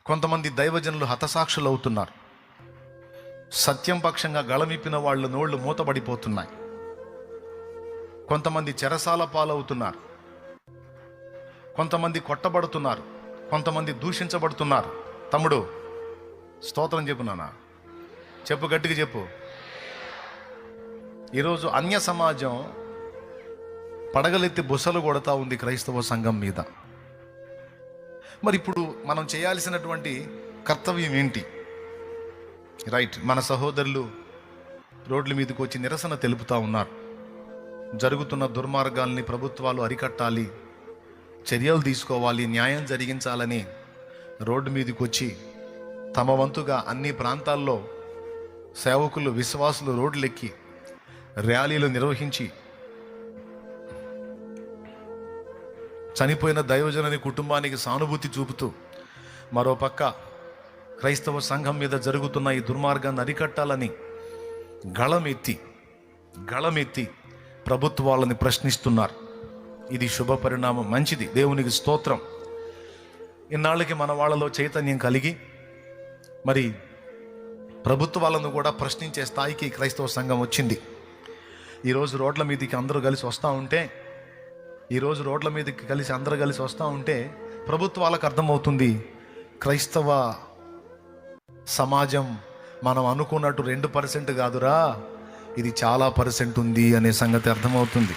కొంతమంది దైవజనులు హతసాక్షులు అవుతున్నారు. సత్యం పక్షంగా గళమిప్పిన వాళ్ళ నోళ్లు మూతబడిపోతున్నాయి. కొంతమంది చెరసాల పాలవుతున్నారు. కొంతమంది కొట్టబడుతున్నారు. కొంతమంది దూషించబడుతున్నారు. తమ్ముడు స్తోత్రం చెప్పు నాన్న, చెప్పు, గట్టిగా చెప్పు. ఈరోజు అన్య సమాజం పడగలెత్తి బుసలు కొడతా ఉంది క్రైస్తవ సంఘం మీద. మరి ఇప్పుడు మనం చేయాల్సినటువంటి కర్తవ్యం ఏంటి? రైట్, మన సహోదరులు రోడ్ల మీదకి వచ్చి నిరసన తెలుపుతూ ఉన్నారు. జరుగుతున్న దుర్మార్గాల్ని ప్రభుత్వాలు అరికట్టాలి, చర్యలు తీసుకోవాలి, న్యాయం జరిగించాలని రోడ్డు మీదకి వచ్చి తమ వంతుగా అన్ని ప్రాంతాల్లో సేవకులు, విశ్వాసులు రోడ్లెక్కి ర్యాలీలు నిర్వహించి చనిపోయిన దైవజనుని కుటుంబానికి సానుభూతి చూపుతూ, మరోపక్క క్రైస్తవ సంఘం మీద జరుగుతున్న ఈ దుర్మార్గాన్ని అరికట్టాలని గళమెత్తి ప్రభుత్వాలని ప్రశ్నిస్తున్నారు. ఇది శుభ పరిణామం, మంచిది, దేవునికి స్తోత్రం. ఇన్నాళ్ళకి మన వాళ్ళలో చైతన్యం కలిగి మరి ప్రభుత్వాలను కూడా ప్రశ్నించే స్థాయికి క్రైస్తవ సంఘం వచ్చింది. ఈరోజు రోడ్ల మీదకి అందరూ కలిసి వస్తూ ఉంటే ప్రభుత్వాలకు అర్థమవుతుంది, క్రైస్తవ సమాజం మనం అనుకున్నట్టు 2% కాదురా, ఇది చాలా % ఉంది అనే సంగతి అర్థమవుతుంది.